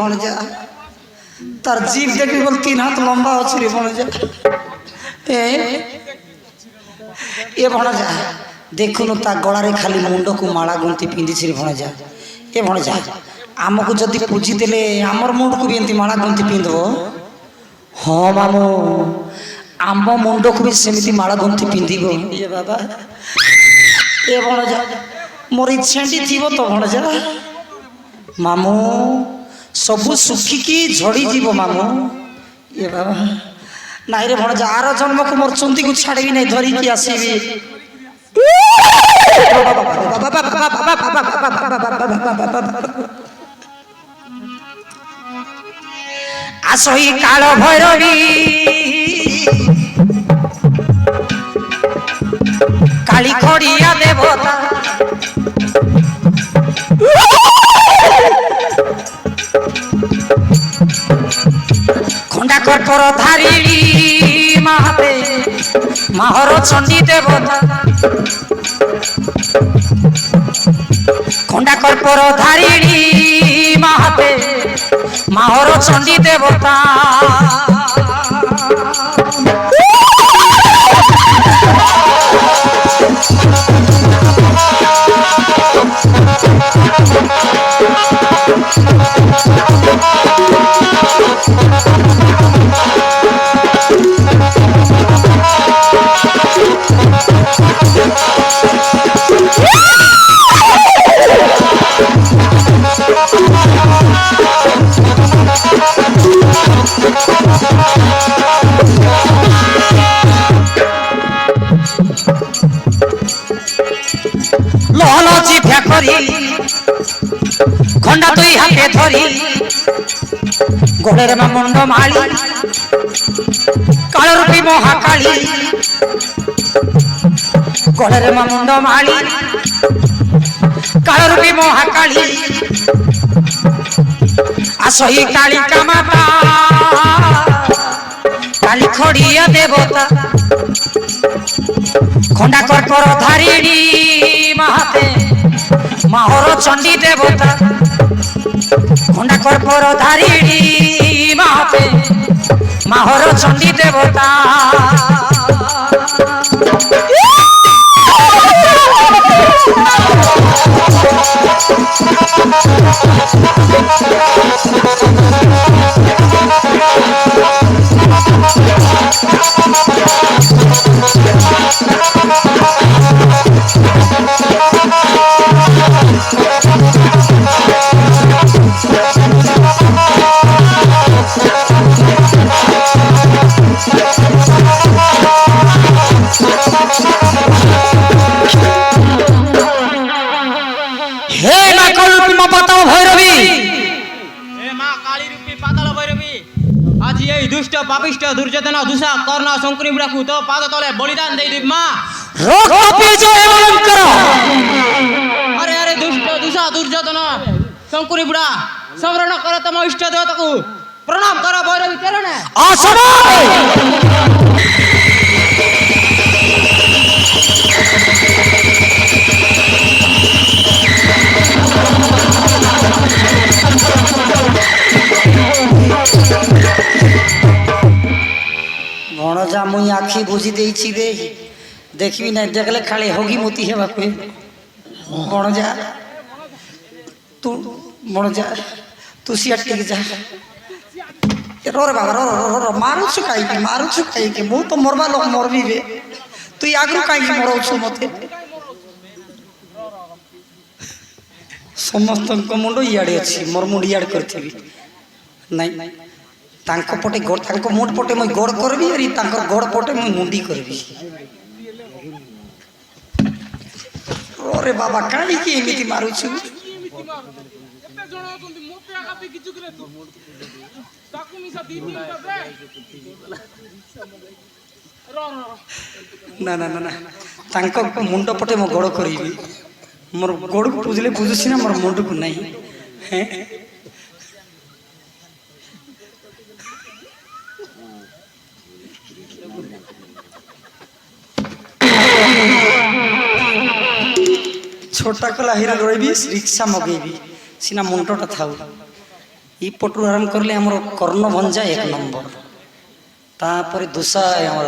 भणजा तार जीव देखी बोल 3 हाथ लंबा अच्छी रे भणजा ए भणजा देखुनु ता गलारे खाली मुंड को माला गुंती पिंदी रे भणजा ए भणजा आमको जदि पूजी देले आमर मुंड को भी एंती माला गुंती पिंदो हाँ मामू आम मुंड को भी सेमती माला गुंती पिंदिबो ये बाबा ए भणजा मोर इच्छा थी तो भणजा मामू सबू सुखिकी झड़ी जीव मामू ये बाबा नाई रे भणजा आर जन्म को मोर चुंदी को छाड़बी नहीं धरिकी आसबी आसई काल भैरवी काली खड़िया देवता खंडा कर्पर धारिणी महाते माहर चंडी देवता खंडा कर्पर धारिणी महाते माहर चंडी देवता लहलची फेकरी खंडा दुई हाथे धरी गोड़े मुंड माली काल रूपी महाकाली गोड़े मुंड माली काल रूपी महाकाली आसही कालिका माता काली खड़िया देवता खंडा कर्पर धारिणी महाते माहर चंडी देवता खंडा कर्पर धारिणी महाते माहर चंडी देवता दुष्ट पापिष्ट दुर्योधन दुषा कर्ण शंकुनी बुढ़ा को तो पाद तले बलिदान दे दी मां अरे अरे दुष्ट दुषा दुर्योधन शंकुनी बुढ़ा समरण कर तम इष्ट देवता को प्रणाम कर भैरवी चरण भणजा मुई आखि बुझी देछि रे देखबी ना देखले खाली होगी मोती हेबा पे भणजा तू भणजा तू सिया टिक जा रो रे बाबा रो रो रो मारू छुकाई के मु तो मरबा लोक मरबी रे तू आगु काई मरौ छु मते समस्त को मुंडो इयाडे अछि मोर मुंड इयाड करथिबी नहीं तांको पटे गोड़ तांको मुंड पटे मैं गोड़ करबी अरे तांको गोड़ पटे मैं मुंडी करबी अरे बाबा काई की एमिति मारू छु एते जण होतुंदी मोते आके किछु करे तू ताकू मिसा दीदी दे ना ना ना ना तांको मुंड पटे मैं गोड़ करबी मोर गोड़ पूजले पूजुसी ना मोर मुंड को नहीं हैं छोटा कला हिरा रही रिक्शा मगेबी सीना मुंडटा था इपटू आरंभ करले हमर कर्ण भंजा 1 नंबर तापर दुसा हमर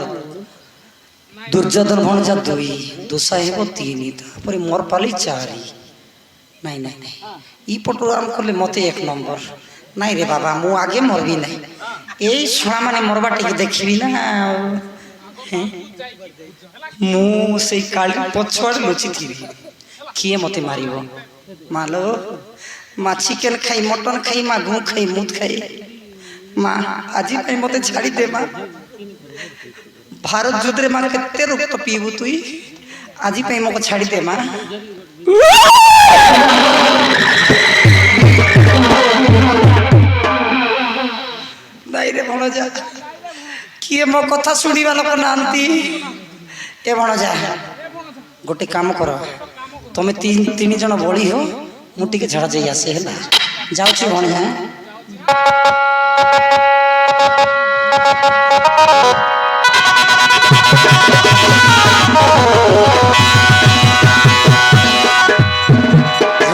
दुर्योधन भंजा 2 दुसा हेबो 3 तापर मोर पाली 4 नहीं नहीं नहीं इपटू आरंभ करले मते 1 नंबर नहीं रे बाबा मु आगे मरबी नहीं एई छुआ माने मरबा टिक देखबी ना हैं मु से काली पछवाड़ लुचि थी किए मते मारिबो मालो माँ चिकेन खाई मटन खाई माँ घू खाई मुद खाई माँ आज मत छाड़ी दे माँ भारत युद्ध माँ केते रक्त पीबू तुई आज मको छाड़ी दे माँ नाई रे भणजा किए मो कथा शुणिबा लोक नांती ए भणजा गोटे काम कर तुम तीन जन बड़ी हो मुटी के झड़ा जाई आसे है जाऊँ भणजा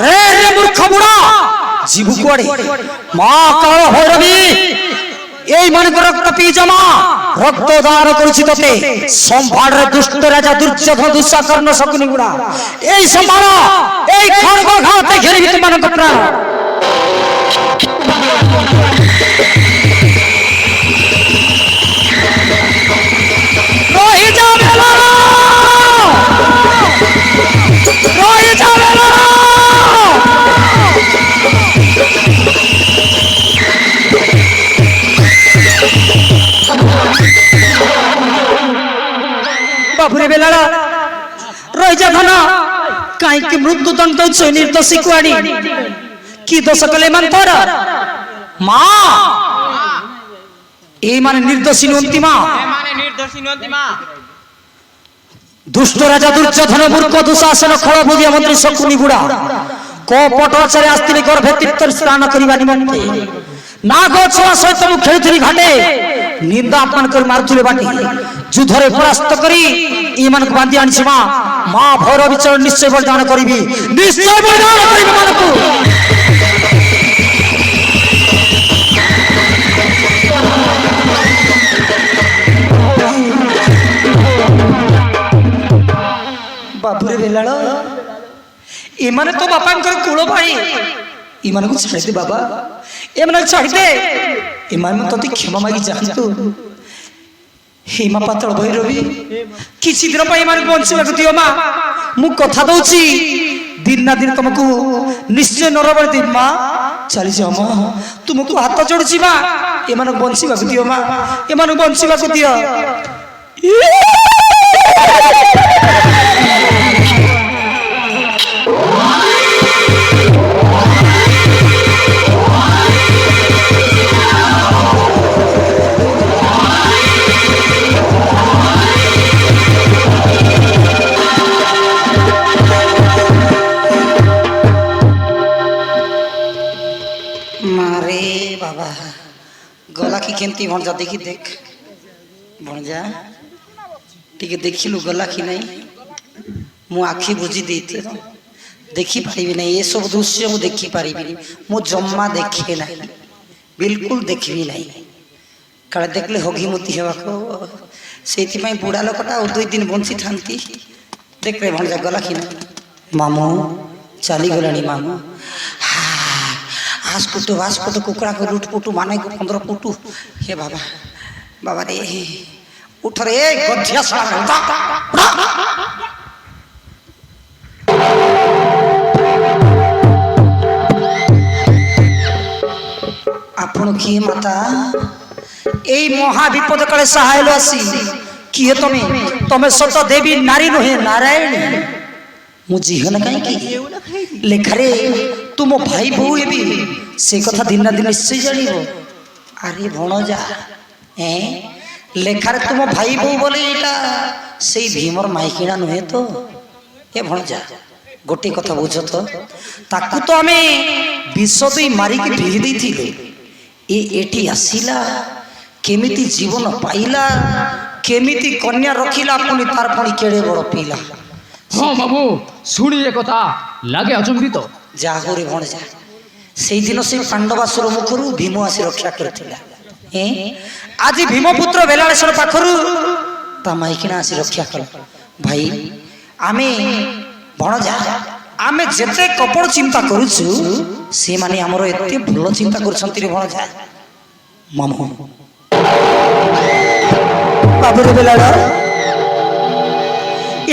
रे रे मूर्ख बुढ़ा जीवु कुआड़े मां काल भैरवी এই মানক রক্ত পি জমা রক্ত দান করেছি তোতে সম্ভার দুষ্ট রাজা দুর্যোধন দুঃশাকর্ণ শকুনি গুড়া এই সম্ভার এই খড়গ ঘাতে ঘেরিবি তোমানক প্রাণ রহি যাবে না রহি যাবে না बाबुरे बेलाड़ा रही जा धन कहीं मृत्यु दंड दौच निर्दोषी कुआड़ी की दोष कले मान तोर मां ए माने निर्दोषी नुंती मां दुष्ट राजा दुर्योधन मूर्ख दुशासन खळ बुदिया मंत्री शकुनी गुड़ा कपट आचार्य आस्तिले गर्भे तीर्थ स्नान करबा निमंते नाग छुआ सहित मु खेलुथि घाटे निंदा अपमान कर मारुथुले बाटी युद्धरे परास्त करी ईमान को बांधी आनी मां मां भैरव विचरण निश्चय बलिदान करिबी निश्चय बलिदान करिबी मानकु बाबुरे बेलालो एमाने तो बापांकर कुलो भाई इमान को छाड़ी दे बाबा एमान छाड़ी दे इमान में तोती क्षमा मागी जानतु हेमा पातल भैरवी किछि दिन पई इमान बंचिबा को दियो मां मु कथा दउची दिन ना दिन तुमको निश्चय नरबल दे मां चली जाओ मां तुमको हाथ जोड़ची मां एमान बंचिबा को दियो मां एमान बंचिबा को दियो मारे बाबा गला की केमती भणजा देखी देख भणजा टिके देखिलु गला की नहीं मु आखि बुझी देती देखी पारिबी नहीं ये सब दृश्य मु देखी पारिबी मु जम्मा देखे नहीं बिल्कुल देखबी नहीं काले देखले होगी मुती हेबा को सेति में बुढ़ा लोकटा और 2 दिन बंची थांती देख रे भणजा गला की नहीं मामू चली गलानी मामू आज कुटु कुकड़ा को लूट पुटू माने को 15 पुटू हे बाबा बाबा रे उठ रे गधिया सारा आपण किए माता एई महा विपद काले सहाय आसी किए तमे सत देवी नारी नुहे नारायण मुझीहन कहीं लेखारे तुम भाई बो भी से कथा दिन ना दिन निश्चय जान अरे भणजा लेखारे तुम भाई बो बोले एटा से भीमर माइकिना नुहे तो ए भणजा गोटे कथा बुझ तो ताकू तो आमे विष दई मारिक भिही देथिले ए एठी आसिला केमिति जीवन पाइला केमिति कन्या रखिला पुनी तार पुनी केड़े बड़ पीला हाँ बाबू सुनी ये कथा लगे अचंबित जा हो रे भणजा সেইদিন সেই পাଣ୍ଡবাসুର ମୁଖରୁ ଭୀମ ଆସି ରକ୍ଷା କରିଥିଲା। ଆଜି ଭୀମପୁତ୍ର ବେଲାଳେଶ୍ୱର ପାଖରୁ ତା ମାଇକିଣା ଆସି ରକ୍ଷା କଲା। ଭାଇ ଆମେ ଭଣଜା ଆମେ ଯେତେ କପଟ ଚିନ୍ତା କରୁଛୁ ସେମାନେ ଆମର ଏତେ ଭଲ ଚିନ୍ତା କରୁଛନ୍ତି ରେ ଭଣଜା। ମାମୁଁ ବାବୁରେ ବେଲାଳ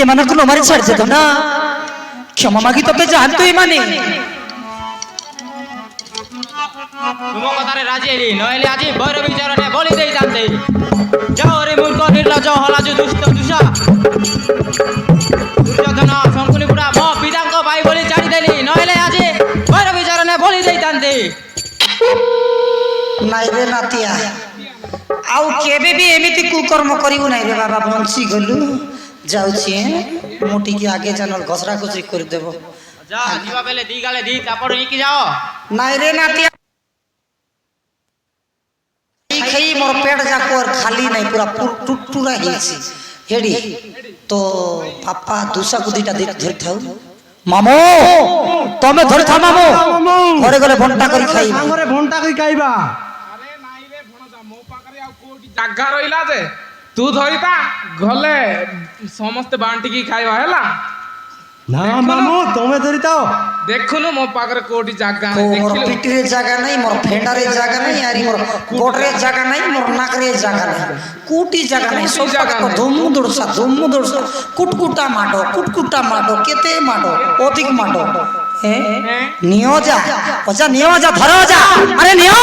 ଏମାନଙ୍କୁ ନ ମାରି ଛାଡ଼ିଦେତ ନା, କ୍ଷମା ମାଗି ତତେ ଯାଆନ୍ତୁ ଏମାନେ। ତୁମ କଥାରେ ରାଜି ହେଲି, ନହେଲେ ଆଜି ଭୈରବୀ ଚରଣେ ବଳି ଦେଇଥାନ୍ତେ। ଯାଅ ରେ ମୂର୍ଖ ନିର୍ଲଜ ହଲାଜୁ ଦୁଷ୍ଟ ଦୁଷା ଦୁର୍ଯ୍ୟୋଧନ ଶଙ୍କୁନି ବୁଢ଼ା ମୋ ପିତାଙ୍କ ଭାଇ ବୋଲି ଛାଡ଼ିଦେଲି, ନହେଲେ ଆଜି ଭୈରବୀ ଚରଣେ ବଳି ଦେଇଥାନ୍ତେ। ନାଇଁ ରେ ନାତିଆ, ଆଉ କେବେ ବି ଏମିତି କୁକର୍ମ କରିବୁ ନାଇଁ ରେ ବାବା, ବଞ୍ଚି ଗଲୁ। ଯାଉଛି ମୁଁ ଟିକେ ଆଗେ ଜାନ ଘସରା ଘୁସରି କରିଦେବ। ଯା ଯିବା ବେଲେ ଦି ଗାଲେ ଦି ଚାପଡ଼ ହେଇକି ଯାଅ। ନାଇଁ ରେ ନାତିଆ, ଖାଇ ମୋର পেট ଯାକ ଖାଲି নাই, পুরা টুটুরা ହେଇଛି। হেডি তো বাপা দুসাକୁ দিটা ধরিথাও। মামু তমে ধরিথা মামু, ঘরে গলে ভন্টা କରି খাইবা। ঘরে ভন্টা କରି খাইবা। আরে নাই রে ভଣଜা, ମୋ ପାଖରେ ଆଉ କୋଉଠି ଜାଗା ରହିଲା ଯେ ତୁ ଧରିତା, ଗଲେ ସମସ୍ତେ ବାଣ୍ଟିକି ଖାଇବା ହେଲା। না মামু তুমি ধরিতাও। ଦେଖୁନୁ ମୋ ପାଖରେ କୋଉଠି ଜାଗା ନାହିଁ, মোর ଦେଖିଲୁ? পিটিরে জায়গা নাই, মোর ফেন্ডারে জায়গা নাই, আর মোর গোড়রে জায়গা নাই, মোর নাকরে জায়গা নাই, কোটি জায়গা নাই। সব জায়গা ধুমু দৌড়সা কুটকুটা মাডো কেতে মাডো অধিক মাডো। নিও যা ওজা, নিও যা, ধরো যা, আরে নিও।